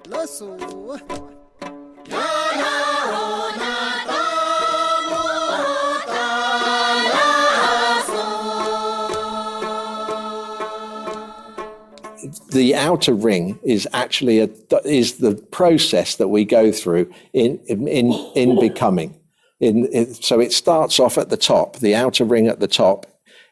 The outer ring is actually is the process that we go through in becoming. So it starts off at the top. The outer ring at the top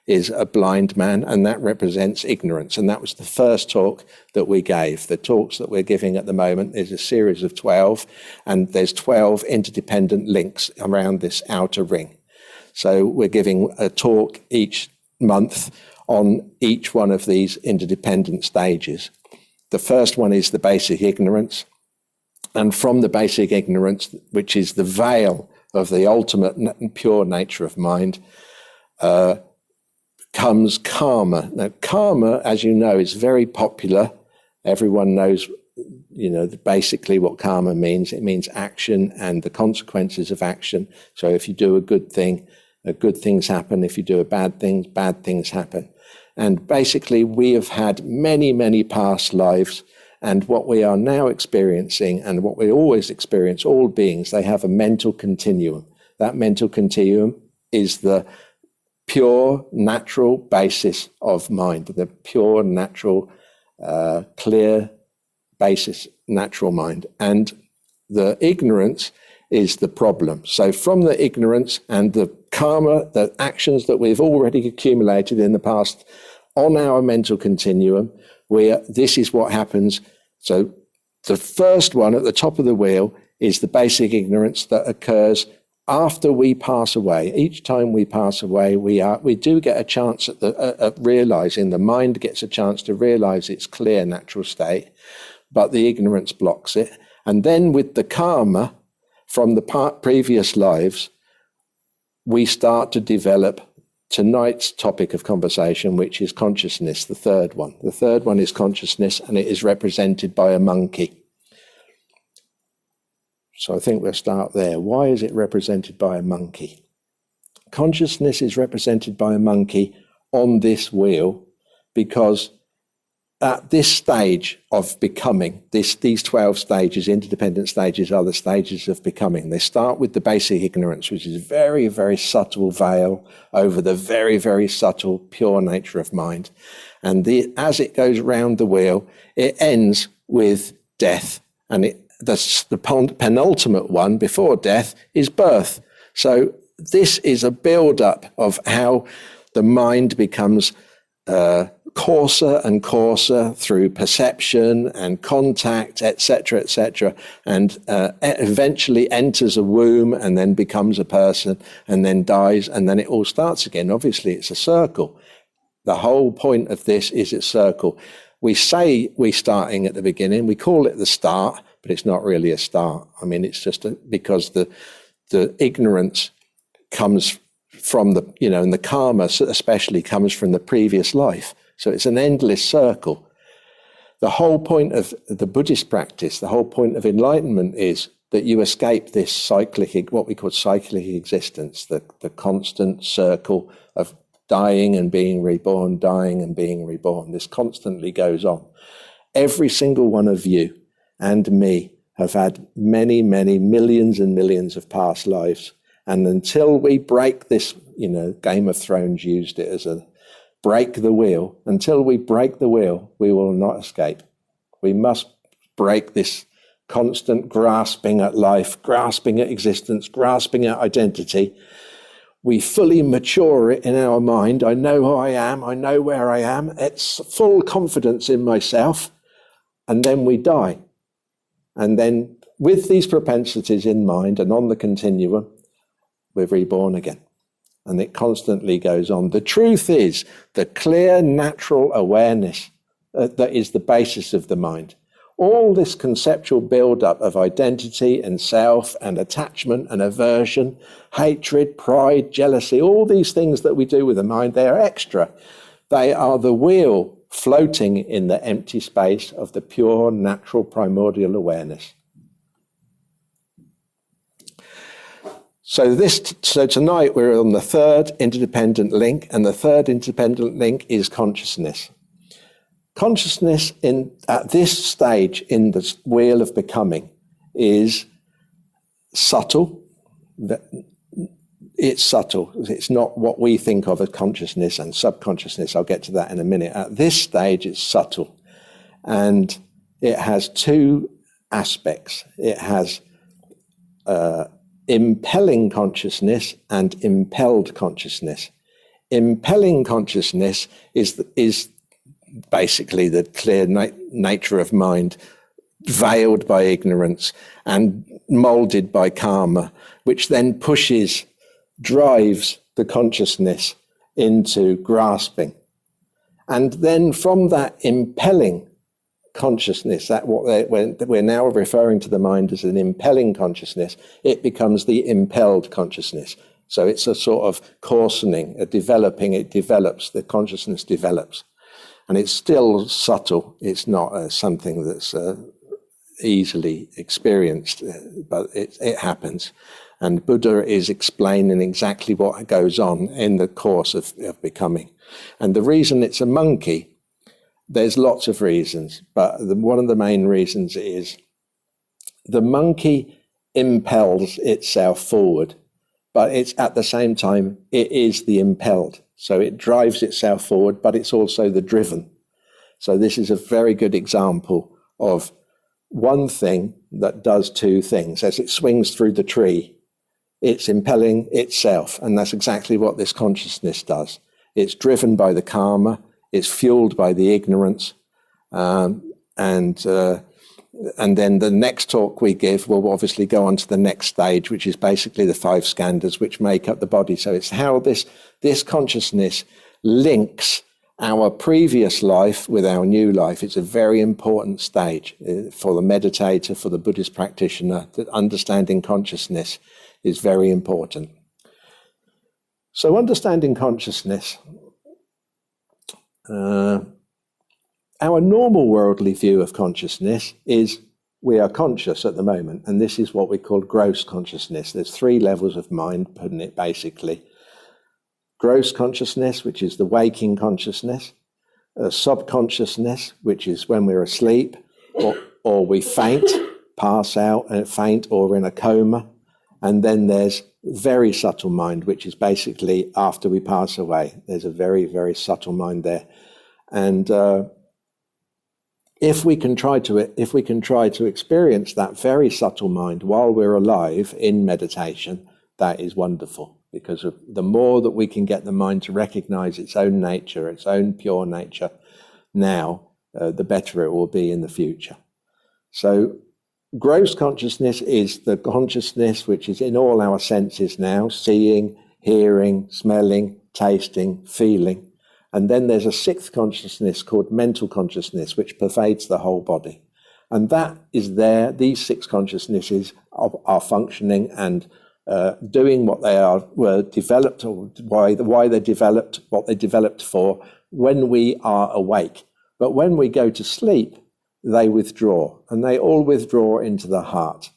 is a blind man, and that represents ignorance. And that was the first talk that we gave. The talks that we're giving at the moment is a series of 12, and there's 12 interdependent links around this outer ring. So we're giving a talk each month on each one of these interdependent stages. The first one is the basic ignorance. And from the basic ignorance, which is the veil of the ultimate and pure nature of mind, comes karma. Now, karma, as you know, is very popular. Everyone knows, basically what karma means. It means action and the consequences of action. So if you do a good thing, good things happen. If you do bad things happen. And basically, we have had many, many past lives. And what we are now experiencing, and what we always experience, all beings, they have a mental continuum. That mental continuum is the pure, natural basis of mind, the pure, natural, clear basis, natural mind. And the ignorance is the problem. So from the ignorance and the karma, the actions that we've already accumulated in the past on our mental continuum, this is what happens. So the first one at the top of the wheel is the basic ignorance that occurs after we pass away. Each time we pass away, we do get a chance at realizing, the mind gets a chance to realize its clear natural state, but the ignorance blocks it. And then with the karma from the previous lives, we start to develop tonight's topic of conversation, which is consciousness, the third one. The third one is consciousness, and it is represented by a monkey. So I think we'll start there. Why is it represented by a monkey? Consciousness is represented by a monkey on this wheel because at this stage of becoming, these 12 stages, interdependent stages, are the stages of becoming. They start with the basic ignorance, which is a very, very subtle veil over the very, very subtle, pure nature of mind. And as it goes round the wheel, it ends with death. And the penultimate one before death is birth. So this is a build-up of how the mind becomes coarser and coarser through perception and contact, etc., and eventually enters a womb and then becomes a person and then dies, and then it all starts again. Obviously, it's a circle. The whole point of this is a circle. We say we're starting at the beginning, we call it the start, but it's not really a start. I mean, it's just because the ignorance comes from and the karma especially comes from the previous life. So it's an endless circle. The whole point of the Buddhist practice, the whole point of enlightenment is that you escape this cyclic, what we call cyclic existence, the constant circle of dying and being reborn, dying and being reborn. This constantly goes on. Every single one of you and me have had many, many millions and millions of past lives. And until we break this, Game of Thrones used it as a break the wheel. Until we break the wheel, we will not escape. We must break this constant grasping at life, grasping at existence, grasping at identity. We fully mature it in our mind. I know who I am. I know where I am. It's full confidence in myself. And then we die. And then with these propensities in mind and on the continuum, we're reborn again. And it constantly goes on. The truth is the clear natural awareness that is the basis of the mind. All this conceptual build-up of identity and self and attachment and aversion, hatred, pride, jealousy, all these things that we do with the mind, they are extra. They are the wheel floating in the empty space of the pure, natural, primordial awareness. So tonight we're on the third interdependent link, and the third interdependent link is consciousness. Consciousness at this stage in the wheel of becoming is subtle. It's subtle. It's not what we think of as consciousness and subconsciousness. I'll get to that in a minute. At this stage, it's subtle. And it has two aspects. It has impelling consciousness and impelled consciousness. Impelling consciousness is basically the clear nature of mind, veiled by ignorance and molded by karma, which then drives the consciousness into grasping. And then from that impelling consciousness, that we're now referring to the mind as an impelling consciousness, it becomes the impelled consciousness. So it's a sort of coarsening, a developing, it develops, the consciousness develops. And it's still subtle. It's not something that's easily experienced, but it happens. And Buddha is explaining exactly what goes on in the course of becoming. And the reason it's a monkey, there's lots of reasons, but one of the main reasons is the monkey impels itself forward, but it's at the same time, it is the impelled. So it drives itself forward, but it's also the driven. So this is a very good example of one thing that does two things. As it swings through the tree, it's impelling itself, and that's exactly what this consciousness does. It's driven by the karma, it's fueled by the ignorance, and then the next talk we give will obviously go on to the next stage, which is basically the 5 skandhas which make up the body. So it's how this consciousness links our previous life with our new life. It's a very important stage for the meditator, for the Buddhist practitioner, that understanding consciousness is very important. So understanding consciousness, our normal worldly view of consciousness is we are conscious at the moment, and this is what we call gross consciousness. There's 3 levels of mind, putting it basically. Gross consciousness, which is the waking consciousness, subconsciousness, which is when we're asleep, or we faint, pass out and faint, or in a coma. And then there's very subtle mind, which is basically after we pass away. There's a very, very subtle mind there. And if we can try to experience that very subtle mind while we're alive in meditation, that is wonderful. Because of the more that we can get the mind to recognize its own nature, its own pure nature now, the better it will be in the future. So gross consciousness is the consciousness which is in all our senses now, seeing, hearing, smelling, tasting, feeling. And then there's a 6th consciousness called mental consciousness, which pervades the whole body. And that is there. These 6 consciousnesses are functioning and doing what they were developed, or why they developed, what they developed for when we are awake. But when we go to sleep, they withdraw, and they all withdraw into the heart.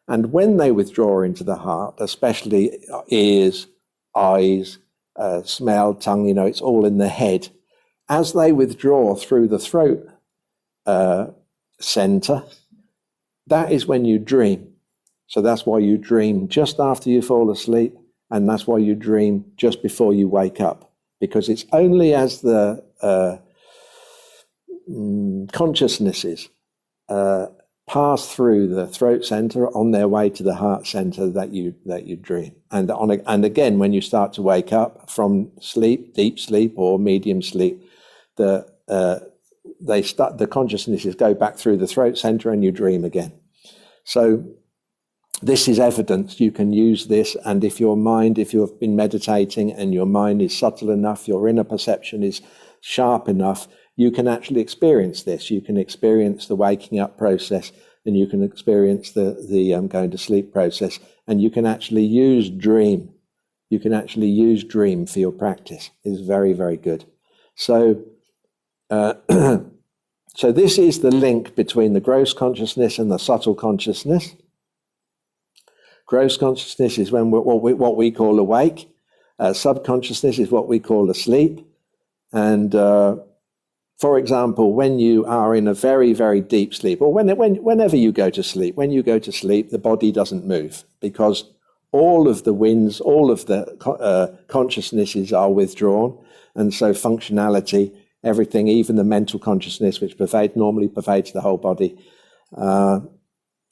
And when they withdraw into the heart, especially ears, eyes, smell, tongue, it's all in the head. As they withdraw through the throat center, that is when you dream. So that's why you dream just after you fall asleep, and that's why you dream just before you wake up, because it's only as the consciousnesses pass through the throat center on their way to the heart center that you dream. And again, when you start to wake up from sleep, deep sleep or medium sleep, the consciousnesses go back through the throat center and you dream again. So this is evidence. You can use this, and if you have been meditating and your mind is subtle enough, your inner perception is sharp enough, you can actually experience this. You can experience the waking up process, and you can experience the going to sleep process, and you can actually use dream. You can actually use dream for your practice. It's very, very good. So, so this is the link between the gross consciousness and the subtle consciousness. Gross consciousness is when what we call awake. Subconsciousness is what we call asleep. And for example, when you are in a very, very deep sleep, or whenever you go to sleep, when you go to sleep, the body doesn't move because all of the winds, all of the consciousnesses are withdrawn. And so functionality, everything, even the mental consciousness, which normally pervades the whole body,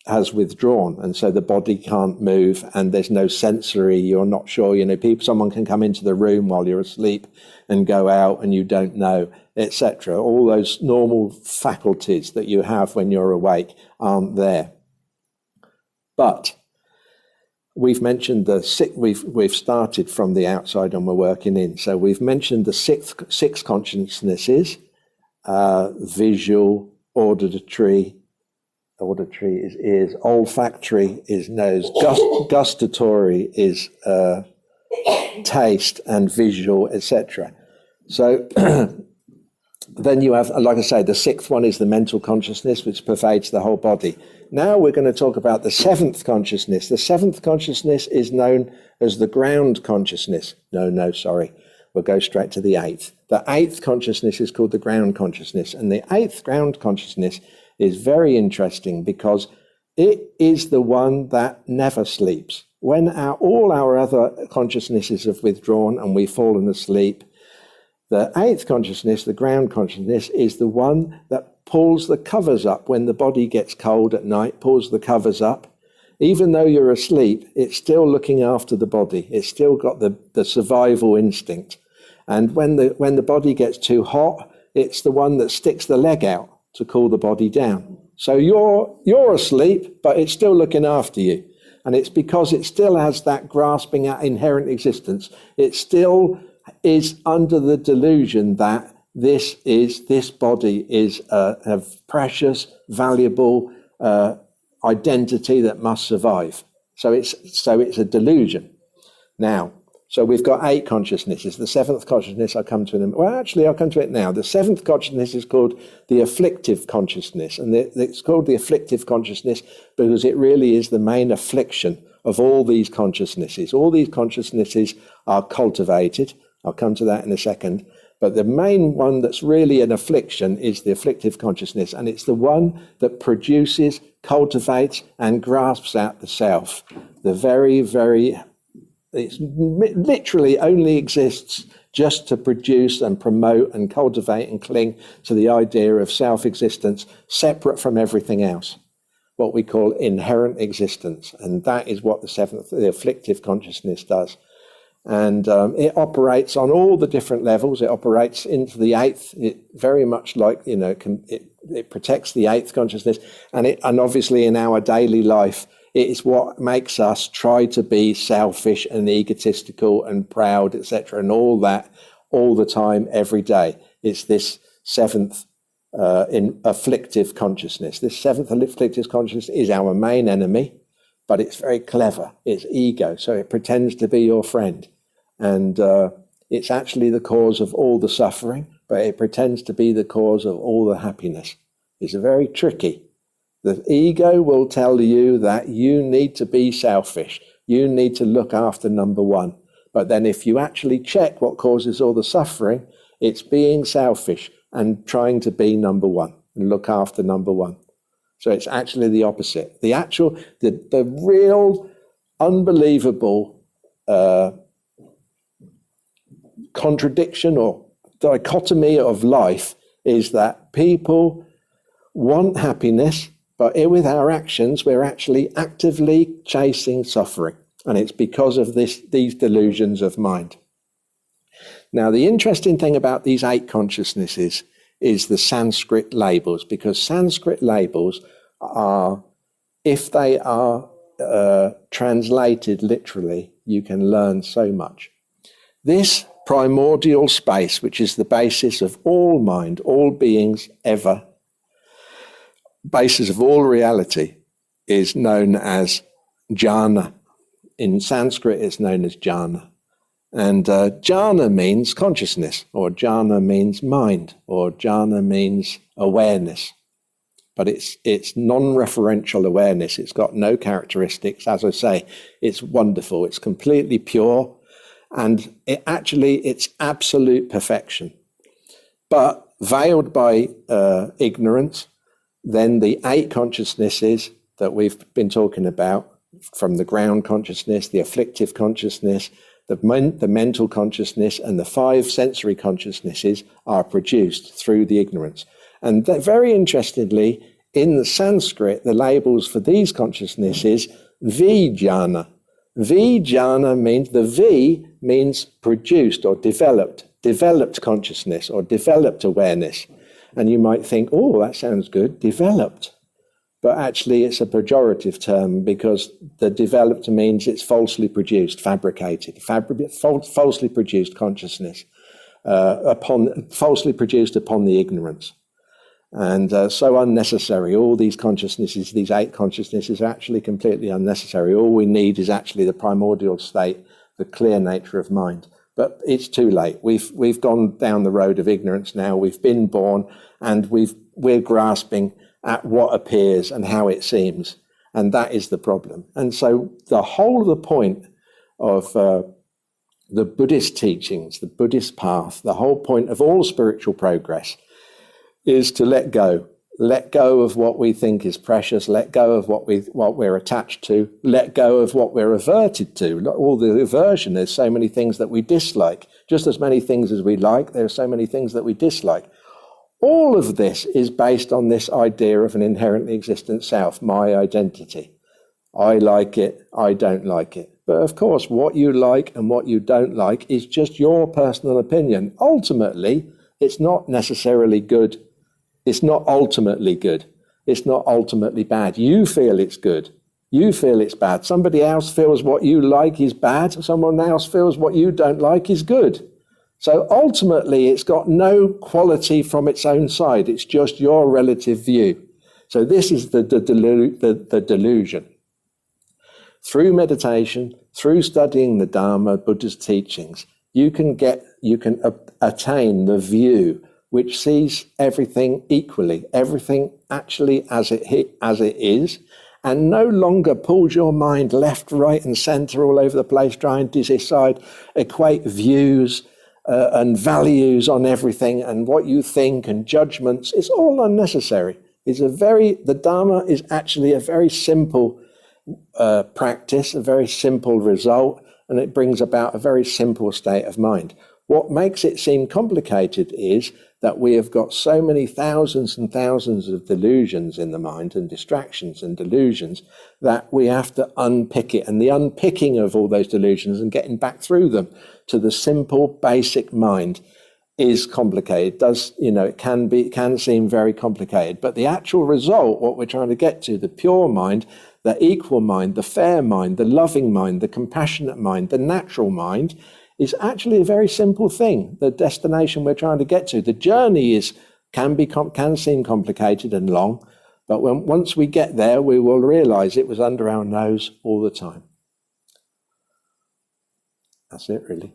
has withdrawn. And so the body can't move, and there's no sensory, you're not sure, someone can come into the room while you're asleep and go out and you don't know, etc. All those normal faculties that you have when you're awake aren't there. But we've mentioned we've started from the outside and we're working in. So we've mentioned the six consciousnesses: visual, auditory is ears, olfactory is nose, gustatory is taste, and visual, etc. So then you have, like I say, the sixth one is the mental consciousness, which pervades the whole body. Now we're going to talk about the seventh consciousness. The seventh consciousness is known as the ground consciousness. Sorry. We'll go straight to the eighth. The eighth consciousness is called the ground consciousness. And the eighth ground consciousness is very interesting because it is the one that never sleeps. When all our other consciousnesses have withdrawn and we've fallen asleep, the eighth consciousness, the ground consciousness, is the one that pulls the covers up when the body gets cold at night, pulls the covers up. Even though you're asleep, it's still looking after the body. It's still got the survival instinct. And when the body gets too hot, it's the one that sticks the leg out to cool the body down. So you're asleep, but it's still looking after you. And it's because it still has that grasping at inherent existence. It still is under the delusion that this body is a precious, valuable identity that must survive. So it's a delusion. Now, so we've got eight consciousnesses. The seventh consciousness, I'll come to it now. The seventh consciousness is called the afflictive consciousness. And it's called the afflictive consciousness because it really is the main affliction of all these consciousnesses. All these consciousnesses are cultivated. I'll come to that in a second. But the main one that's really an affliction is the afflictive consciousness. And it's the one that produces, cultivates, and grasps at the self. The very, very... It literally only exists just to produce and promote and cultivate and cling to the idea of self-existence separate from everything else, what we call inherent existence. And that is what the afflictive consciousness does. And it operates on all the different levels. It operates into the eighth. It very much like, it protects the eighth consciousness. And obviously in our daily life, it is what makes us try to be selfish and egotistical and proud, etc., and all that all the time, every day. It's this seventh afflictive consciousness. This seventh afflictive consciousness is our main enemy, but it's very clever. It's ego, so it pretends to be your friend. And it's actually the cause of all the suffering, but it pretends to be the cause of all the happiness. It's very tricky. The ego will tell you that you need to be selfish. You need to look after number one. But then if you actually check what causes all the suffering, it's being selfish and trying to be number one and look after number one. So it's actually the opposite. The real unbelievable contradiction or dichotomy of life is that people want happiness, but with our actions, we're actually actively chasing suffering. And it's because of these delusions of mind. Now, the interesting thing about these eight consciousnesses is the Sanskrit labels, because Sanskrit labels are, if they are translated literally, you can learn so much. This primordial space, which is the basis of all mind, all beings ever, basis of all reality, is known as jhana. In Sanskrit, it's known as jhana. And jhana means consciousness, or jhana means mind, or jhana means awareness. But it's non-referential awareness. It's got no characteristics. As I say, it's wonderful. It's completely pure. And it's absolute perfection. But veiled by ignorance, then the 8 consciousnesses that we've been talking about, from the ground consciousness, the afflictive consciousness, the mental consciousness, and the 5 sensory consciousnesses are produced through the ignorance. And very interestingly, in the Sanskrit, the labels for these consciousnesses, vijnana. Vijnana means, the V means produced or developed consciousness or developed awareness. And you might think, oh, that sounds good, developed. But actually it's a pejorative term, because the developed means it's falsely produced, fabricated, falsely produced consciousness, falsely produced upon the ignorance. And so unnecessary. All these consciousnesses, these 8 consciousnesses, are actually completely unnecessary. All we need is actually the primordial state, the clear nature of mind. But it's too late. We've gone down the road of ignorance now. We've been born, and we're grasping at what appears and how it seems. And that is the problem. And so the whole of the point of the Buddhist teachings, the Buddhist path, the whole point of all spiritual progress is to let go of what we think is precious, let go of what we're attached to, let go of what we're averted to. All the aversion, there's so many things that we dislike. Just as many things as we like, there are so many things that we dislike. All of this is based on this idea of an inherently existent self, my identity. I like it, I don't like it. But of course, what you like and what you don't like is just your personal opinion. Ultimately, it's not necessarily good. It's not ultimately good. It's not ultimately bad. You feel it's good. You feel it's bad. Somebody else feels what you like is bad. Someone else feels what you don't like is good. So ultimately, it's got no quality from its own side. It's just your relative view. So this is the delusion. Through meditation, through studying the Dharma, Buddha's teachings, you can attain the view which sees everything equally, everything actually as it is, and no longer pulls your mind left, right, and center all over the place, trying to decide, equate views and values on everything, and what you think and judgments. It's all unnecessary. The Dharma is actually a very simple practice, a very simple result, and it brings about a very simple state of mind. What makes it seem complicated is that we have got so many thousands and thousands of delusions in the mind, and distractions and delusions, that we have to unpick it. And the unpicking of all those delusions and getting back through them to the simple, basic mind is complicated. It can seem very complicated. But the actual result, what we're trying to get to, the pure mind, the equal mind, the fair mind, the loving mind, the compassionate mind, the natural mind, is actually a very simple thing. The destination we're trying to get to, the journey can seem complicated and long, but once we get there, we will realize it was under our nose all the time. That's it, really.